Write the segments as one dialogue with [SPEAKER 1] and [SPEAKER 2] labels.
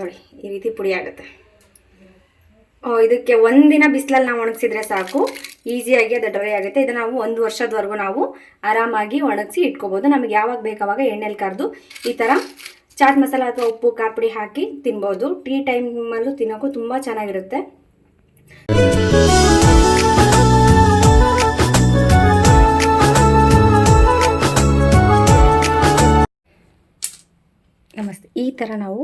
[SPEAKER 1] ನೋಡಿ ಈ ರೀತಿ ಪುಡಿ ಆಗುತ್ತೆ. ಇದಕ್ಕೆ ಒಂದಿನ ಬಿಸಿಲಲ್ಲಿ ನಾವು ಒಣಗಿಸಿದ್ರೆ ಸಾಕು, ಈಸಿಯಾಗಿ ಅದು ಡ್ರೈ ಆಗುತ್ತೆ. ಇದು ನಾವು 1 ವರ್ಷದವರೆಗೂ ನಾವು ಆರಾಮಾಗಿ ಒಣಗಿಸಿ ಇಟ್ಕೋಬೋದು. ನಮಗೆ ಯಾವಾಗ ಬೇಕಾವಾಗ ಎಣ್ಣೆಲಿ ಕರೆದು ಈ ಥರ ಚಾಟ್ ಮಸಾಲ ಅಥವಾ ಉಪ್ಪು ಖಾರ ಪುಡಿ ಹಾಕಿ ತಿನ್ಬೋದು. ಟೀ ಟೈಮಲ್ಲೂ ತಿನ್ನೋಕ್ಕೂ ತುಂಬ ಚೆನ್ನಾಗಿರುತ್ತೆ. ನಮಸ್ತೆ. ಈ ಥರ ನಾವು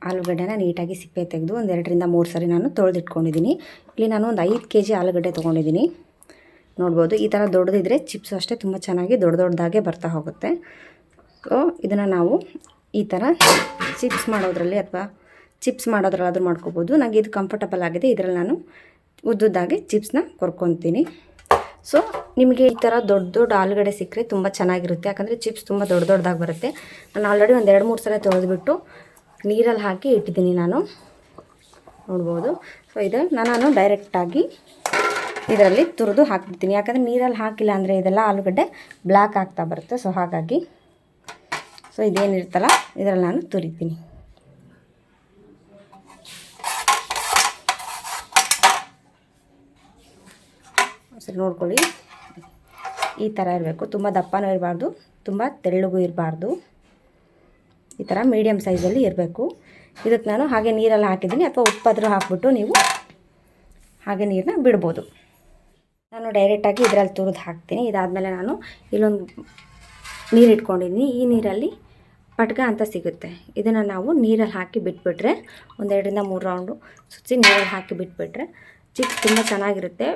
[SPEAKER 1] ಆಲೂಗಡ್ಡೆನ ನೀಟಾಗಿ ಸಿಪ್ಪೆ ತೆಗೆದು 1 2 3 ಸರಿ ನಾನು ತೊಳೆದಿಟ್ಕೊಂಡಿದ್ದೀನಿ. ಇಲ್ಲಿ ನಾನು ಒಂದು 5 kg ಆಲೂಗಡ್ಡೆ ತೊಗೊಂಡಿದ್ದೀನಿ. ನೋಡ್ಬೋದು ಈ ಥರ ದೊಡ್ಡದಿದ್ರೆ ಚಿಪ್ಸು ಅಷ್ಟೇ ತುಂಬ ಚೆನ್ನಾಗಿ ದೊಡ್ಡದಾಗೆ ಬರ್ತಾ ಹೋಗುತ್ತೆ. ಸೊ ಇದನ್ನು ನಾವು ಈ ಥರ ಚಿಪ್ಸ್ ಮಾಡೋದ್ರಲ್ಲಾದರೂ ಮಾಡ್ಕೋಬೋದು. ನನಗೆ ಇದು ಕಂಫರ್ಟಬಲ್ ಆಗಿದೆ. ಇದರಲ್ಲಿ ನಾನು ಉದ್ದುದ್ದಾಗಿ ಚಿಪ್ಸ್ನ ಕೊರ್ಕೊತೀನಿ. ಸೊ ನಿಮಗೆ ಈ ಥರ ದೊಡ್ಡ ಆಲೂಗಡ್ಡೆ ಸಿಕ್ಕರೆ ತುಂಬ ಚೆನ್ನಾಗಿರುತ್ತೆ, ಯಾಕಂದರೆ ಚಿಪ್ಸ್ ತುಂಬ ದೊಡ್ಡದಾಗಿ ಬರುತ್ತೆ. ನಾನು ಆಲ್ರೆಡಿ ಒಂದು 2 3 ಸಲ ತೊಳೆದ್ಬಿಟ್ಟು ನೀರಲ್ಲಿ ಹಾಕಿ ಇಟ್ಟಿದ್ದೀನಿ ನಾನು, ನೋಡ್ಬೋದು. ಸೊ ಇದನ್ನು ನಾನು ಡೈರೆಕ್ಟಾಗಿ ಇದರಲ್ಲಿ ತುರಿದು ಹಾಕ್ಬಿಡ್ತೀನಿ, ಯಾಕಂದರೆ ನೀರಲ್ಲಿ ಹಾಕಿಲ್ಲ ಅಂದರೆ ಇದೆಲ್ಲ ಆಲೂಗಡ್ಡೆ ಬ್ಲ್ಯಾಕ್ ಆಗ್ತಾ ಬರುತ್ತೆ. ಸೊ ಹಾಗಾಗಿ ಇದೇನಿರುತ್ತಲ್ಲ ಇದರಲ್ಲಿ ನಾನು ತುರಿತೀನಿ. ಸರಿ ನೋಡ್ಕೊಳ್ಳಿ, ಈ ಥರ ಇರಬೇಕು. ತುಂಬ ದಪ್ಪನೂ ಇರಬಾರ್ದು, ತುಂಬ ತೆಳ್ಳಗೂ ಇರಬಾರ್ದು. ಈ ಥರ ಮೀಡಿಯಮ್ ಸೈಜಲ್ಲಿ ಇರಬೇಕು. ಇದಕ್ಕೆ ನಾನು ಹಾಗೆ ನೀರಲ್ಲಿ ಹಾಕಿದ್ದೀನಿ, ಅಥವಾ ಉಪ್ಪಾದರೂ ಹಾಕ್ಬಿಟ್ಟು ನೀವು ಹಾಗೆ ನೀರನ್ನ ಬಿಡ್ಬೋದು. ನಾನು ಡೈರೆಕ್ಟಾಗಿ ಇದರಲ್ಲಿ ತುರಿದು ಹಾಕ್ತೀನಿ. ಇದಾದಮೇಲೆ ನಾನು ಇಲ್ಲೊಂದು ನೀರು ಇಟ್ಕೊಂಡಿದ್ದೀನಿ. ಈ ನೀರಲ್ಲಿ ಪಟ್ಗ ಅಂತ ಸಿಗುತ್ತೆ. ಇದನ್ನು ನಾವು ನೀರಲ್ಲಿ ಹಾಕಿ ಬಿಟ್ಬಿಟ್ರೆ 1 2 3 ರೌಂಡು ಸುತ್ತಿ ನೀರಲ್ಲಿ ಹಾಕಿ ಬಿಟ್ಬಿಟ್ರೆ ಚಿಪ್ಸ್ ತುಂಬ ಚೆನ್ನಾಗಿರುತ್ತೆ,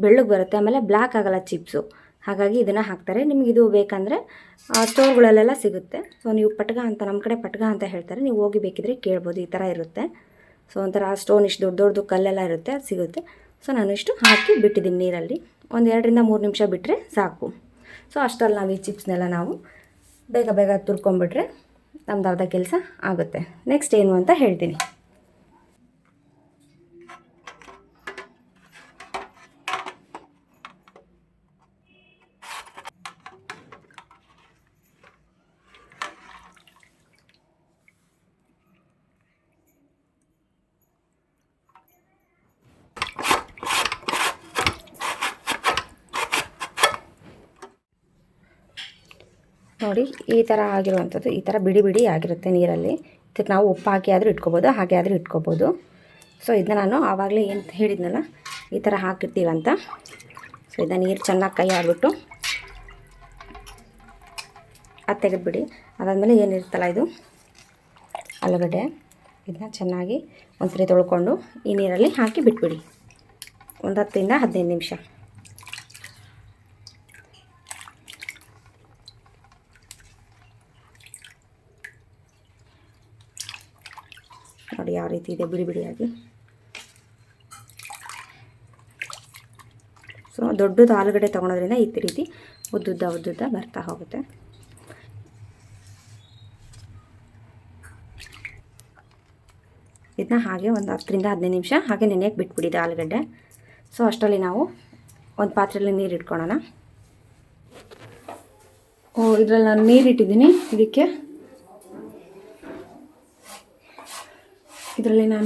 [SPEAKER 1] ಬೆಳ್ಳಗೆ ಬರುತ್ತೆ, ಆಮೇಲೆ ಬ್ಲ್ಯಾಕ್ ಆಗೋಲ್ಲ ಚಿಪ್ಸು. ಹಾಗಾಗಿ ಇದನ್ನು ಹಾಕ್ತಾರೆ. ನಿಮಗಿದು ಬೇಕಂದರೆ ಸ್ಟೋರ್ಗಳಲ್ಲೆಲ್ಲ ಸಿಗುತ್ತೆ. ಸೊ ನೀವು ಪಟ್ಗ ಅಂತ, ನಮ್ಮ ಕಡೆ ಪಟ್ಗ ಅಂತ ಹೇಳ್ತಾರೆ, ನೀವು ಹೋಗಿ ಬೇಕಿದ್ರೆ ಕೇಳ್ಬೋದು. ಈ ಥರ ಇರುತ್ತೆ. ಸೊ ಒಂಥರ ಸ್ಟೋನ್ ಇಷ್ಟು ದೊಡ್ಡ ಕಲ್ಲೆಲ್ಲ ಇರುತ್ತೆ, ಅದು ಸಿಗುತ್ತೆ. ಸೊ ನಾನು ಇಷ್ಟು ಹಾಕಿ ಬಿಟ್ಟಿದ್ದೀನಿ ನೀರಲ್ಲಿ. 1 2 3 ನಿಮಿಷ ಬಿಟ್ಟರೆ ಸಾಕು. ಸೊ ಅಷ್ಟರಲ್ಲಿ ನಾವು ಈ ಚಿಪ್ಸ್ನೆಲ್ಲ ನಾವು ಬೇಗ ತುರ್ಕೊಂಬಿಟ್ರೆ ನಮ್ದು ಅರ್ಧ ಕೆಲಸ ಆಗುತ್ತೆ. ನೆಕ್ಸ್ಟ್ ಏನು ಅಂತ ಹೇಳ್ತೀನಿ. ನೋಡಿ ಈ ಥರ ಆಗಿರುವಂಥದ್ದು, ಈ ಥರ ಬಿಡಿ ಆಗಿರುತ್ತೆ ನೀರಲ್ಲಿ. ಇದಕ್ಕೆ ನಾವು ಉಪ್ಪು ಹಾಕಿ ಆದರೂ ಇಟ್ಕೋಬೋದು, ಹಾಗೆ ಆದರೂ ಇಟ್ಕೋಬೋದು. ಸೊ ಇದನ್ನ ನಾನು ಆವಾಗಲೇ ಏನು ಹೇಳಿದ್ನಲ್ಲ, ಈ ಥರ ಹಾಕಿರ್ತೀವಂತ. ಸೊ ಇದನ್ನು ನೀರು ಚೆನ್ನಾಗಿ ಕೈ ಆಡ್ಬಿಟ್ಟು ಅದು ತೆಗೆದುಬಿಡಿ. ಅದಾದಮೇಲೆ ಏನಿರುತ್ತಲ್ಲ ಇದು ಆಲೂಗಡ್ಡೆ, ಇದನ್ನ ಚೆನ್ನಾಗಿ ಒಂದ್ಸರಿ ತೊಳ್ಕೊಂಡು ಈ ನೀರಲ್ಲಿ ಹಾಕಿ ಬಿಟ್ಬಿಡಿ 10 ರಿಂದ 15 ನಿಮಿಷ. ನೋಡಿ ಯಾವ ರೀತಿ ಇದೆ, ಬಿಡಿಯಾಗಿ. ಸೊ ದೊಡ್ಡದು ಆಲೂಗಡ್ಡೆ ತೊಗೊಳೋದ್ರಿಂದ ಈ ರೀತಿ ಉದ್ದುದ್ದ ಬರ್ತಾ ಹೋಗುತ್ತೆ. ಇದನ್ನ ಹಾಗೆ ಒಂದು 10 ರಿಂದ 15 ನಿಮಿಷ ಹಾಗೆ ನೆನೆಯಕ್ಕೆ ಬಿಟ್ಬಿಟ್ಟಿದೆ ಆಲೂಗಡ್ಡೆ. ಸೊ ಅಷ್ಟರಲ್ಲಿ ನಾವು ಒಂದು ಪಾತ್ರೆಯಲ್ಲಿ ನೀರು ಇಟ್ಕೊಳ್ಳೋಣ. ಇದರಲ್ಲಿ ನಾನು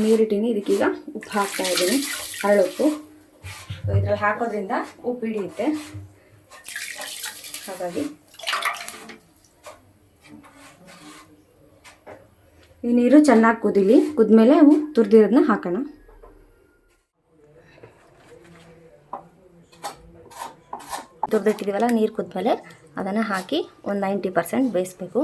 [SPEAKER 1] ನೀರು ಇಟ್ಟಿದ್ದೀನಿ. ಇದಕ್ಕೀಗ ಉಪ್ಪು ಹಾಕ್ತಾ ಇದ್ದೀನಿ, ಹರಳುಪ್ಪು. ಸೊ ಇದರಲ್ಲಿ ಹಾಕೋದ್ರಿಂದ ಉಪ್ಪು ಹಿಡಿಯುತ್ತೆ. ಹಾಗಾಗಿ ಈ ನೀರು ಚೆನ್ನಾಗಿ ಕುದೀಲಿ. ಕುದ್ಮೇಲೆ ತುರಿದಿರೋದನ್ನ ಹಾಕೋಣ. ತುರಿದಿಟ್ಟಿದ್ದೀವಲ್ಲ, ನೀರು ಕುದ್ಮೇಲೆ ಅದನ್ನು ಹಾಕಿ ಒಂದು 90% ಬೇಯಿಸ್ಬೇಕು.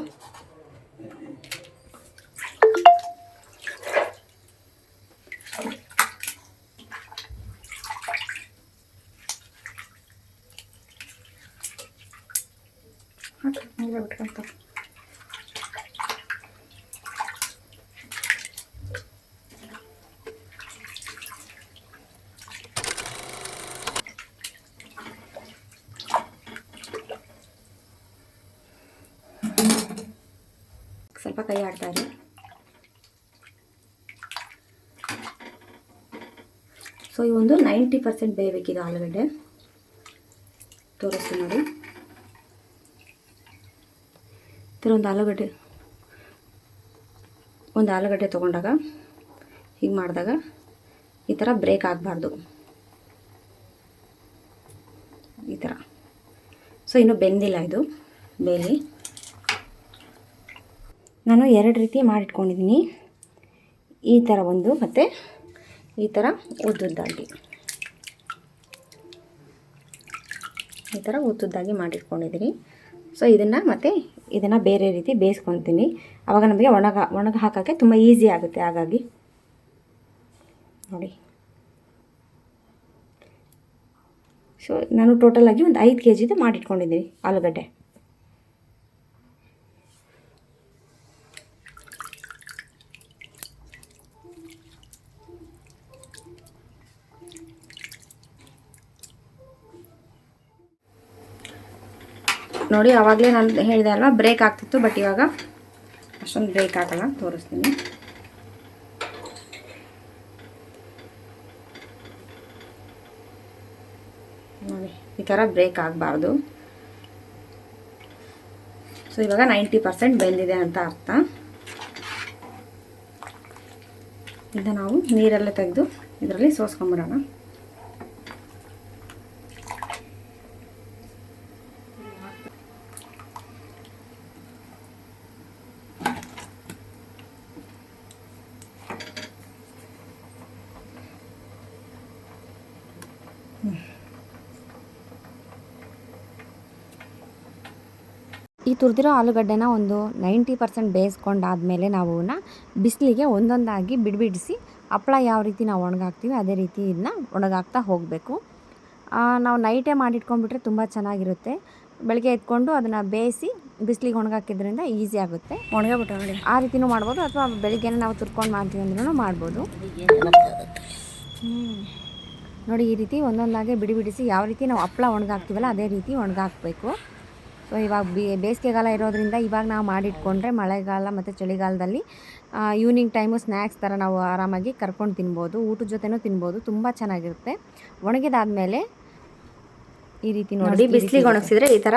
[SPEAKER 1] ಬಿಟ್ಕೊಂತ ಸ್ವಲ್ಪ ಕೈ ಆಡ್ತಾ ಇದೆ. ಸೊ ಈ ಒಂದು 90% ಬೇಯಬೇಕಿದೆ ಆಲೂಗಡ್ಡೆ. ತೋರಿಸ್ತೀನಿ ನೋಡಿ. ಈ ಥರ ಒಂದು ಆಲೂಗಡ್ಡೆ ಒಂದು ಆಲೂಗಡ್ಡೆ ತೊಗೊಂಡಾಗ ಹೀಗೆ ಮಾಡಿದಾಗ ಈ ಥರ ಬ್ರೇಕ್ ಆಗಬಾರ್ದು, ಈ ಥರ. ಸೊ ಇನ್ನೂ ಬೆಂದಿಲ್ಲ ಇದು, ಬೇಲಿ. ನಾನು 2 ರೀತಿ ಮಾಡಿಟ್ಕೊಂಡಿದ್ದೀನಿ, ಈ ಥರ ಒಂದು ಮತ್ತು ಈ ಥರ ಉದ್ದುದ್ದಾಗಿ, ಈ ಥರ ಉದ್ದುದ್ದಾಗಿ ಮಾಡಿಟ್ಕೊಂಡಿದ್ದೀನಿ. ಸೊ ಇದನ್ನು ಬೇರೆ ರೀತಿ ಬೇಯಿಸ್ಕೊತೀನಿ. ಆವಾಗ ನಮಗೆ ಒಣಗ ಹಾಕೋಕ್ಕೆ ತುಂಬ ಈಸಿ ಆಗುತ್ತೆ. ಹಾಗಾಗಿ ನೋಡಿ, ಸೊ ನಾನು ಟೋಟಲಾಗಿ ಒಂದು 5 kgದು ಮಾಡಿಟ್ಕೊಂಡಿದ್ದೀನಿ ಆಲೂಗಡ್ಡೆ. ನೋಡಿ, ಆವಾಗಲೇ ನಾನು ಹೇಳಿದೆ ಅಲ್ವಾ ಬ್ರೇಕ್ ಆಗ್ತಿತ್ತು, ಬಟ್ ಇವಾಗ ಅಷ್ಟೊಂದು ಬ್ರೇಕ್ ಆಗಲ್ಲ. ತೋರಿಸ್ತೀನಿ. ನೋಡಿ, ಈ ಥರ ಬ್ರೇಕ್ ಆಗಬಾರ್ದು. ಸೊ ಇವಾಗ 90% ಬೆಂದಿದೆ ಅಂತ ಅರ್ಥ. ಇದನ್ನು ನಾವು ನೀರೆಲ್ಲ ತೆಗೆದು ಇದರಲ್ಲಿ ಸೋಸ್ಕೊಂಬಿಡೋಣ. ಈ ತುರಿದಿರೋ ಆಲೂಗಡ್ಡೆನ ಒಂದು 90% ಬೇಯಿಸ್ಕೊಂಡಾದಮೇಲೆ ನಾವು ಅವನ್ನ ಬಿಸಿಲಿಗೆ ಒಂದೊಂದಾಗಿ ಬಿಡಿಸಿ ಹಪ್ಪಳ ಯಾವ ರೀತಿ ನಾವು ಒಣಗಾಕ್ತೀವಿ ಅದೇ ರೀತಿ ಇದನ್ನ ಒಣಗಾಕ್ತಾ ಹೋಗಬೇಕು. ನಾವು ನೈಟೇ ಮಾಡಿಟ್ಕೊಂಡ್ಬಿಟ್ರೆ ತುಂಬ ಚೆನ್ನಾಗಿರುತ್ತೆ. ಬೆಳಗ್ಗೆ ಎತ್ಕೊಂಡು ಅದನ್ನು ಬೇಯಿಸಿ ಬಿಸಿಲಿಗೆ ಒಣಗಾಕಿದ್ರಿಂದ ಈಸಿ ಆಗುತ್ತೆ. ಒಣಗಾಬಿಟ್ಟು ನೋಡಿ, ಆ ರೀತಿಯೂ ಮಾಡ್ಬೋದು, ಅಥವಾ ಬೆಳಿಗ್ಗೆನೇ ನಾವು ತುರ್ಕೊಂಡು ಮಾಡ್ತೀವಿ ಅಂದ್ರೂ ಮಾಡ್ಬೋದು. ನೋಡಿ, ಈ ರೀತಿ ಒಂದೊಂದಾಗೆ ಬಿಡಿಸಿ ಯಾವ ರೀತಿ ನಾವು ಹಪ್ಪಳ ಒಣಗಾಕ್ತೀವಲ್ಲ ಅದೇ ರೀತಿ ಒಣಗಾಕಬೇಕು. ಸೊ ಇವಾಗ ಬೇಸಿಗೆಗಾಲ ಇರೋದ್ರಿಂದ ಇವಾಗ ನಾವು ಮಾಡಿಟ್ಕೊಂಡ್ರೆ ಮಳೆಗಾಲ ಮತ್ತು ಚಳಿಗಾಲದಲ್ಲಿ ಈವ್ನಿಂಗ್ ಟೈಮು ಸ್ನ್ಯಾಕ್ಸ್ ಥರ ನಾವು ಆರಾಮಾಗಿ ಕರ್ಕೊಂಡು ತಿನ್ಬೋದು, ಊಟದ ಜೊತೆನೂ ತಿನ್ಬೋದು, ತುಂಬ ಚೆನ್ನಾಗಿರುತ್ತೆ. ಒಣಗಿದಾದಮೇಲೆ ಈ ರೀತಿ ನೋಡಿ, ಬಿಸಿಲಿಗೆ ಒಣಗಿಸಿದ್ರೆ ಈ ಥರ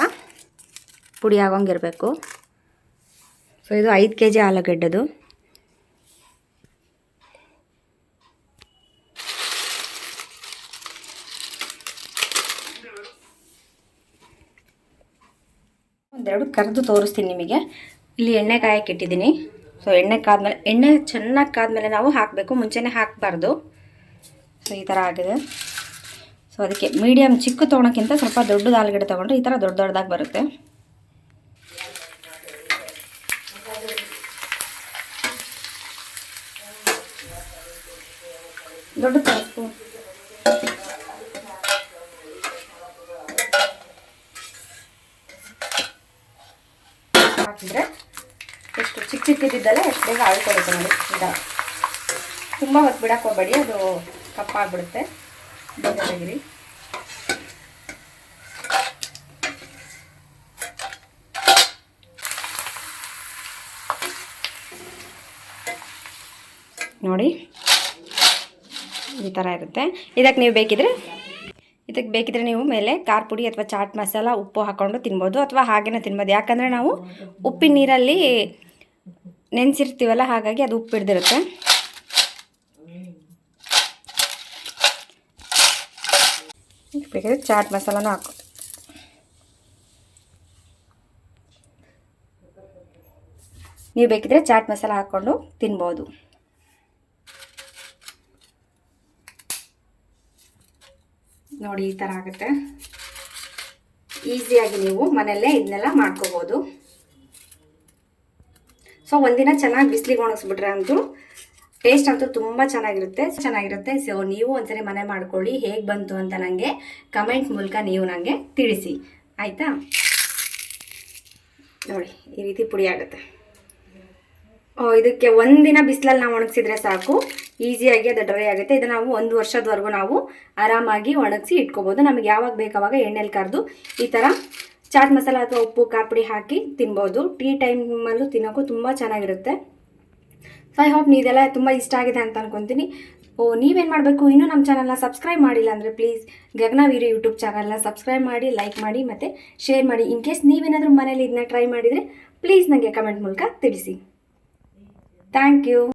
[SPEAKER 1] ಪುಡಿ ಆಗೋಂಗಿರಬೇಕು. ಸೊ ಇದು 5 kg ಆಲೂಗಡ್ಡೆದು. ಒಂದೆರಡು ಕರೆದು ತೋರಿಸ್ತೀನಿ ನಿಮಗೆ. ಇಲ್ಲಿ ಎಣ್ಣೆ ಕಾಯಕ್ಕೆ ಇಟ್ಟಿದ್ದೀನಿ. ಸೊ ಎಣ್ಣೆ ಕಾದ್ಮೇಲೆ, ಎಣ್ಣೆ ಚೆನ್ನಾಗಿ ಕಾದ್ಮೇಲೆ ನಾವು ಹಾಕಬೇಕು, ಮುಂಚೆನೇ ಹಾಕಬಾರ್ದು. ಸೊ ಈ ಥರ ಆಗಿದೆ. ಸೊ ಅದಕ್ಕೆ ಮೀಡಿಯಮ್ ಚಿಕ್ಕ ತೊಗೊಳಕ್ಕಿಂತ ಸ್ವಲ್ಪ ದೊಡ್ಡದು ಆಲೂಗಡ್ಡೆ ತೊಗೊಂಡ್ರೆ ಈ ಥರ ದೊಡ್ಡದಾಗಿ ಬರುತ್ತೆ. ದೊಡ್ಡ ತರಕು ಹಾಕಿದ್ರೆ ಎಷ್ಟು ಚಿಕ್ಕಿದ್ದಲ್ಲ ಎಷ್ಟು ಬೇಗ ಆಳ್ಕೊಳುತ್ತೆ ನೋಡಿ. ಈಗ ತುಂಬ ಹೊತ್ತು ಬಿಡಕ್ಕೆ ಹೋಗಬೇಡಿ, ಅದು ಕಪ್ಪಾಗ್ಬಿಡುತ್ತೆ. ಬೇಗ ತೆಗಿರಿ. ನೋಡಿ, ಈ ಥರ ಇರುತ್ತೆ. ಇದಕ್ಕೆ ಬೇಕಿದ್ರೆ ನೀವು ಮೇಲೆ ಖಾರ ಪುಡಿ ಅಥವಾ ಚಾಟ್ ಮಸಾಲ, ಉಪ್ಪು ಹಾಕ್ಕೊಂಡು ತಿನ್ಬೋದು, ಅಥವಾ ಹಾಗೇನೆ ತಿನ್ಬೋದು. ಯಾಕಂದರೆ ನಾವು ಉಪ್ಪಿನ ನೀರಲ್ಲಿ ನೆನೆಸಿರ್ತೀವಲ್ಲ, ಹಾಗಾಗಿ ಅದು ಉಪ್ಪು ಹಿಡ್ದಿರುತ್ತೆ. ಬೇಕಿದ್ರೆ ಚಾಟ್ ಮಸಾಲನೂ ಹಾಕೋ. ನೀವು ಬೇಕಿದ್ರೆ ಚಾಟ್ ಮಸಾಲ ಹಾಕ್ಕೊಂಡು ತಿನ್ಬೋದು. ನೋಡಿ, ಈ ಥರ ಆಗುತ್ತೆ. ಈಸಿಯಾಗಿ ನೀವು ಮನೆಯಲ್ಲೇ ಇದನ್ನೆಲ್ಲ ಮಾಡ್ಕೋಬೋದು. ಸೊ ಒಂದಿನ ಚೆನ್ನಾಗಿ ಬಿಸಿಲಿಗೆ ಒಣಗಿಸ್ಬಿಟ್ರೆ ಅಂತೂ ಟೇಸ್ಟ್ ಅಂತೂ ತುಂಬ ಚೆನ್ನಾಗಿರುತ್ತೆ. ಸೊ ನೀವು ಒಂದ್ಸರಿ ಮನೆ ಮಾಡ್ಕೊಳ್ಳಿ, ಹೇಗೆ ಬಂತು ಅಂತ ನನಗೆ ಕಮೆಂಟ್ ಮೂಲಕ ನೀವು ನನಗೆ ತಿಳಿಸಿ, ಆಯಿತಾ? ನೋಡಿ, ಈ ರೀತಿ ಪುಡಿ ಆಗುತ್ತೆ. ಇದಕ್ಕೆ ಒಂದಿನ ಬಿಸಿಲಲ್ಲಿ ನಾವು ಒಣಗಿಸಿದ್ರೆ ಸಾಕು, ಈಸಿಯಾಗಿ ಅದು ಡ್ರೈ ಆಗುತ್ತೆ. ಇದು ನಾವು 1 ವರ್ಷದವರೆಗೂ ನಾವು ಆರಾಮಾಗಿ ಒಣಗಿಸಿ ಇಟ್ಕೋಬೋದು. ನಮಗೆ ಯಾವಾಗ ಬೇಕಾವಾಗ ಎಣ್ಣೆಲಿ ಕರೆದು ಈ ಥರ ಚಾಟ್ ಮಸಾಲ ಅಥವಾ ಉಪ್ಪು ಖಾರ ಪುಡಿ ಹಾಕಿ ತಿನ್ಬೋದು. ಟೀ ಟೈಮಲ್ಲೂ ತಿನ್ನೋಕ್ಕೂ ತುಂಬ ಚೆನ್ನಾಗಿರುತ್ತೆ. ಸೊ ಐ ಹೋಪ್ ಇದೆಲ್ಲ ತುಂಬ ಇಷ್ಟ ಆಗಿದೆ ಅಂತ ಅನ್ಕೊತೀನಿ. ನೀವೇನು ಮಾಡಬೇಕು, ಇನ್ನೂ ನಮ್ಮ ಚಾನಲ್ನ ಸಬ್ಸ್ಕ್ರೈಬ್ ಮಾಡಿಲ್ಲ ಅಂದರೆ ಪ್ಲೀಸ್ ಗಗನವೀರು ಯೂಟ್ಯೂಬ್ ಚಾನಲ್ನ ಸಬ್ಸ್ಕ್ರೈಬ್ ಮಾಡಿ, ಲೈಕ್ ಮಾಡಿ ಮತ್ತು ಶೇರ್ ಮಾಡಿ. ಇನ್ ಕೇಸ್ ನೀವೇನಾದರೂ ಮನೇಲಿ ಇದನ್ನ ಟ್ರೈ ಮಾಡಿದರೆ ಪ್ಲೀಸ್ ನನಗೆ ಕಮೆಂಟ್ ಮೂಲಕ ತಿಳಿಸಿ. Thank you.